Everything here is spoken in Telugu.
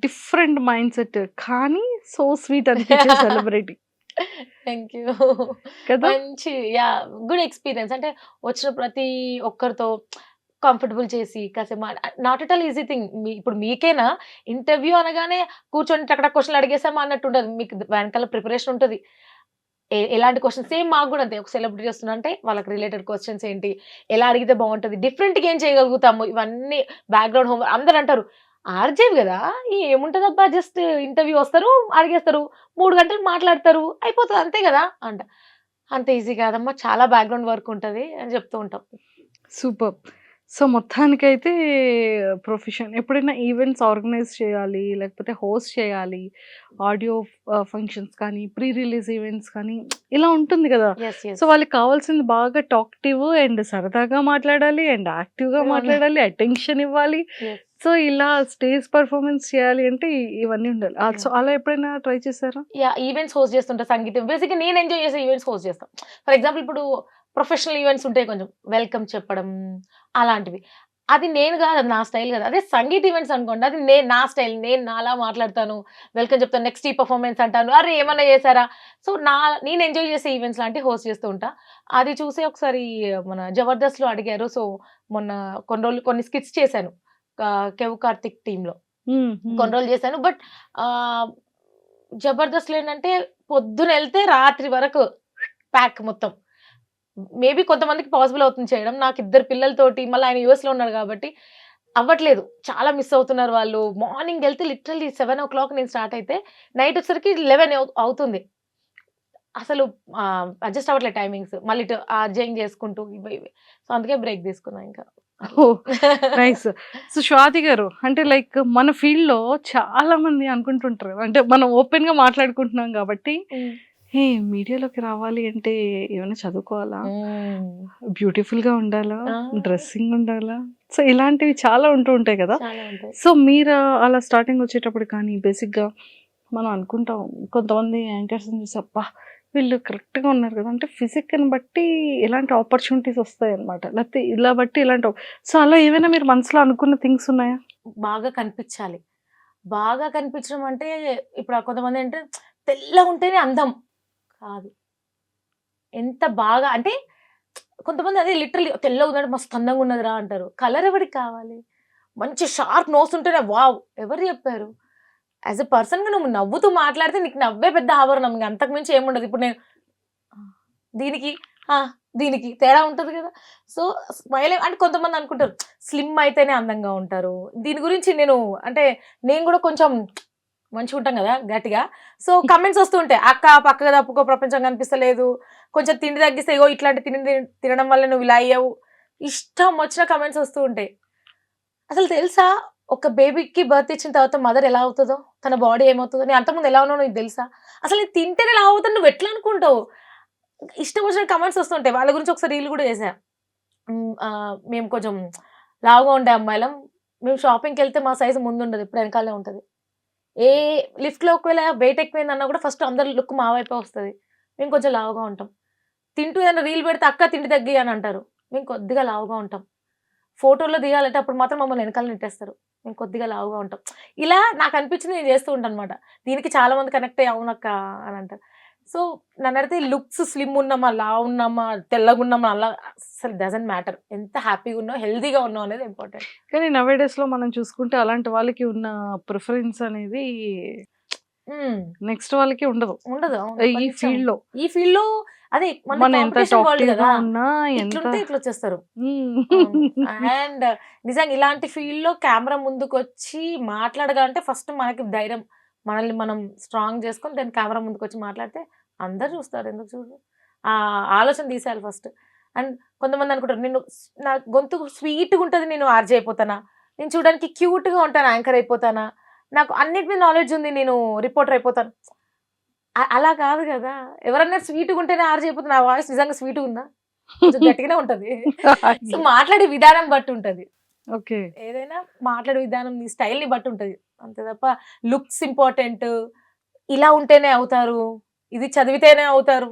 Different mind set. కానీ సో స్వీట్ అనిపించే సెలబ్రిటీ థ్యాంక్ యూ. కదా! మంచి గుడ్ ఎక్స్‌పీరియన్స్. అంటే వచ్చిన ప్రతి ఒక్కరితో కంఫర్టబుల్ చేసి కాసేపు not at all easy thing. ఇప్పుడు మీకేనా ఇంటర్వ్యూ అనగానే కూర్చొని టక టక క్వెషన్‌లు అడిగేసామా అన్నట్టుండదు. మీకు వెనకాల ప్రిపరేషన్ ఉంటది. ఎలాంటి క్వెషన్స్ సేమ్ మాకు గూడా అంతే. ఒక సెలబ్రిటీ వస్తుందంటే వాళ్ళకి రిలేటెడ్ క్వెషన్స్ ఏంటి? ఎలా అడిగితే బావుంటది? డిఫరెంట్‌గా ఏం చేయగలుగుతాము? ఇవన్నీ బ్యాక్‌గ్రౌండ్ హోమ్ అందరూ అంటారు. ఆర్‌జేవి గదా! ఏముంటదబ్బా జస్ట్ ఇంటర్వ్యూ వస్తారు, అడిగేస్తారు. 3 గంటలు మాట్లాడతారు. అయిపోతది అంతే గదా! అంట. అంత ఈజీ కాదమ్మా. చాలా బ్యాక్‌గ్రౌండ్ వర్క్ ఉంటది అని చెప్తూ ఉంటాం. సూపర్బ్. సో, మొత్తానికైతే ప్రొఫెషన్ ఎప్పుడైనా ఈవెంట్స్ ఆర్గనైజ్ చేయాలి, లేకపోతే హోస్ట్ చేయాలి, ఆడియో ఫంక్షన్స్ కానీ, ప్రీ రిలీజ్ ఈవెంట్స్ కానీ ఇలా ఉంటుంది గదా! యెస్. So, yes. వాళ్ళకి కావాల్సింది బాగా టాక్టివ్ అండ్ సరదాగా మాట్లాడాలి అండ్ యాక్టివ్‌గా అవును. మాట్లాడాలి, అటెన్షన్ ఇవ్వాలి. యెస్. సో, ఇలా స్టేజ్ పెర్ఫార్మన్స్ చేయాలి అంటే ఇవన్నీ ఉండాలి. So, yeah! అలా ఎప్పుడైనా ట్రై చేశారా? ఈవెంట్స్ హోస్ట్ చేస్తుంటా సంగీతం. బేసిక్‌గా నేను ఎంజాయ్ చేసే ఈవెంట్స్ హోస్ట్ చేస్తా. ఫర్ ఎగ్జాంపుల్ ఇప్పుడు ప్రొఫెషనల్ ఈవెంట్స్ ఉంటాయి కొంచెం. వెల్కమ్ చెప్పడం అలాంటివి. అది నేను గాదు. అది నా స్టైల్ గాదు. అదే సంగీత్ ఈవెంట్స్ అనుకోండి. అది నా స్టైల్. నేను నాలా మాట్లాడతాను. వెల్కమ్ చెప్తాను. నెక్స్ట్ ఈ పెర్ఫార్మన్స్ అంటాను. అరే! ఏమన్నా చేసారా? సో, నేను ఎంజాయ్ చేసే ఈవెంట్స్ లాంటివి హోస్ట్ చేస్తూ ఉంటా. అది చూసి ఒకసారి మన 'జబర్దస్త్‌లో' అడిగారు. సో, మొన్న కొన్ని రోజులు కొన్ని స్కిట్స్ చేశాను. 'కెవ్ కార్తిక్' టీమ్‌లో. హ్మ్. హ్మ్. కొన్ని రోజులు చేశాను. బట్ ఆహ్, 'జబర్దస్త్‌లో' ఏంటంటే పొద్దునెళ్తే రాత్రి వరకు ప్యాక్ మొత్తం. మేబీ కొంతమందికి పాసిబుల్ అవుతుంది చేయడం. నాకు ఇద్దరు పిల్లలతోటి మళ్ళీ ఆయన యూఎస్‌లో ఉన్నాడు కాబట్టి అవ్వట్లేదు. చాలా మిస్ అవుతున్నారు వాళ్ళు. మార్నింగ్ ఎళ్తే లిటరల్లీ 7:00 నేను స్టార్ట్ అయితే నైట్ వచ్చేసరికి 11 అవుతుంది. అసలు అడ్జస్ట్ అవ్వట్లేదు టైమింగ్స్. మళ్ళీ ఇటు అర్జయింగ్ చేసుకుంటూ ఇవి ఇవి. సో, అందుకే బ్రేక్ తీసుకున్నా ఇంకా. ఓహ్! నైస్. సో, స్వాతి గారు అంటే లైక్ మన ఫీల్డ్‌లో చాలా మంది అనుకుంటుంటారు. అంటే మనం ఓపెన్‌గా మాట్లాడుకుంటున్నాం కాబట్టి, హ్మ్. హే! మీడియాలోకి రావాలి అంటే ఏమైనా చదువుకోవాలా? హ్మ్. బ్యూటిఫుల్‌గా ఉండాలా? ఆ! డ్రెస్సింగ్ ఉండాలా? సో, ఇలాంటివి చాలా ఉంటూ ఉంటాయి కదా! చాలా ఉంటాయి. సో, మీరు అలా స్టార్టింగ్ వచ్చేటప్పుడు కానీ బేసిక్‌గా మనం అనుకుంటాం. కొంతమంది యాంకర్స్‌ని చూసి అబ్బా! వీళ్ళు కరెక్ట్‌గా ఉన్నారు కదా! అంటే ఫిజిక్‌ని బట్టి ఎలాంటి ఆపర్చునిటీస్ వస్తాయన్నమాట. లేకపోతే ఇలా బట్టి ఇలాంటి సో, అలా ఏమైనా మీరు మనసులో అనుకున్న థింగ్స్ ఉన్నాయా? బాగా కనిపించాలి. బాగా కనిపించడం అంటే ఇప్పుడు కొంతమందేంటే తెల్లగుంటేనే అందం. కాదు. ఎంత బాగా అంటే కొంతమంది అదే లిటరల్లీ తెల్లగుందంటే మస్తు అందంగున్నదిరా అంటారు. కలర్ ఎవడికి కావాలి? మంచి షార్ప్ నోస్ ఉంటేనే వావ్! ఎవరు చెప్పారు? యాస్ ఎ పర్సన్‌గా నువ్వు నవ్వుతూ మాట్లాడితే నీకు నవ్వే పెద్ద ఆభరణం. ఇంక అంతకు మించి ఏముండదు. ఇప్పుడు నేను ఆ! దీనికి, ఆ! దీనికి తేడా ఉంటది గదా! సో, స్మైల్ అంటే కొంతమంది అనుకుంటారు స్లిమ్ అయితేనే అందంగా ఉంటారు. దీని గురించి అంటే నేను గూడా కొంచెం మంచిగుంటాం గదా! గట్టిగా. సో, కామెంట్స్ వస్తూ ఉంటాయి. "అక్క పక్కకు తప్పుకో ప్రపంచం కనిపిస్తలేదు. కొంచెం తిండి తగ్గిస్తే ఇగో ఇట్లాంటి తినడం వల్ల నువ్వు ఇలా అయ్యావు." ఇష్టం వచ్చిన కామెంట్స్ వస్తూ ఉంటాయి. అసలు తెలుసా? ఒక బేబీకి బర్త్ ఇచ్చిన తర్వాత మదర్ ఎలా అవుతదో? తన బాడీ ఏమవుతదో? నేను అంతకుముందు ఎలా ఉన్నానో నీకు తెలుసా? అసలు నేను తింటేనే లావు అవుతాను నువ్వెట్లా అనుకుంటావు? ఇష్టం వచ్చిన కామెంట్స్ వస్తుంటాయి. వాళ్ళ గురించి ఒకసారి రీల్ గూడా చేశా. మేము కొంచెం లావుగా ఉండే అమ్మాయిలం. మేము షాపింగ్‌కెళ్తే మా సైజ్ ముందుండదు. ఎప్పుడు వెనకాలే ఉంటది. ఏ లిఫ్ట్‌లో ఒకవేళ వెయిట్ ఎక్కువైందన్నా గూడా ఫస్ట్ అందరి లుక్ మా వైపే వస్తది. మేము కొంచెం లావుగా ఉంటాం. తింటూ ఏదైనా రీల్ పెడితే "అక్క తిండి తగ్గియి" అని అంటారు. మేము కొద్దిగా లావుగా ఉంటాం. ఫోటోలో దిగాలంటే అప్పుడు మాత్రం మమ్మల్ని ఎనకాల నెట్టేస్తారు. మేము కొద్దిగా లావుగా ఉంటాం. ఇలా నాకనిపించింది నేను చేస్తూ ఉంటానన్నమాట. దీనికి చాలా మంది కనెక్ట్ అయ్యి అవునక్క అని అంటారు. సో, నన్నడిగితే లుక్స్ స్లిమ్ ఉన్నామా, లావు ఉన్నామా, తెల్లగున్నామా అలా అస్సలు డజంట్ మ్యాటర్. ఎంత హ్యాపీగా ఉన్నావు, హెల్తీగా ఉన్నావు అనేది ఇంపార్టెంట్. కానీ నౌ ఏ డేస్‌లో మనం చూసుకుంటే అలాంటి వాళ్ళకి ఉన్న ప్రిఫరెన్స్ అనేది హ్మ్. నెక్స్ట్ వాళ్ళకి ఉండదు. ఉండదు. అవును. ఈ కొంచెం ఫీల్డ్‌లో. ఈ ఫీల్డ్‌లో అదే మనది మనం ఎంత కాంపిటీషన్ వరల్డ్ టాక్టివ్‌గా గదా! ఉన్నా ఎంత ఇట్లుంటే ఇట్లొచ్చేస్తారు. హ్మ్. అవును. అండ్ నిజంగా ఇలాంటి ఫీల్డ్‌లో కెమెరా ముందుకొచ్చి మాట్లాడగాలంటే ఫస్ట్ మనకి ధైర్యం. మనల్ని మనం స్ట్రాంగ్ చేసుకొని దెన్ కెమెరా ముందుకొచ్చి మాట్లాడితే అందరూ చూస్తారు. ఎందుకు చూడరు? ఆలోచన తీసేయాలి ఫస్ట్. అండ్ కొంతమంది అనుకుంటారు నా గొంతు స్వీట్‌గుంటది నేను ఆర్‌జే అయిపోతానా? నేను చూడడానికి క్యూట్‌గా ఉంటాను యాంకర్ అయిపోతానా? నాకు అన్నిటి మీద నాలెడ్జ్ ఉంది నేను రిపోర్టర్ అయిపోతాను. అలా కాదు గదా! ఎవరన్నారు స్వీట్‌గుంటేనే ఆర్‌జే అయిపోతా నా వాయిస్ నిజంగా స్వీట్‌గుందా? కొంచెం గట్టిగానే ఉంటది. సో, అయ్యో! మాట్లాడే విధానం బట్టి ఉంటది. ఓకే. ఏదైనా మాట్లాడే విధానం నీ స్టైల్‌ని బట్టి ఉంటది. అంతే తప్ప లుక్స్ ఇంపార్టెంట్. ఇలా ఉంటేనే అవుతారు. ఇది చదివితేనే అవుతారు.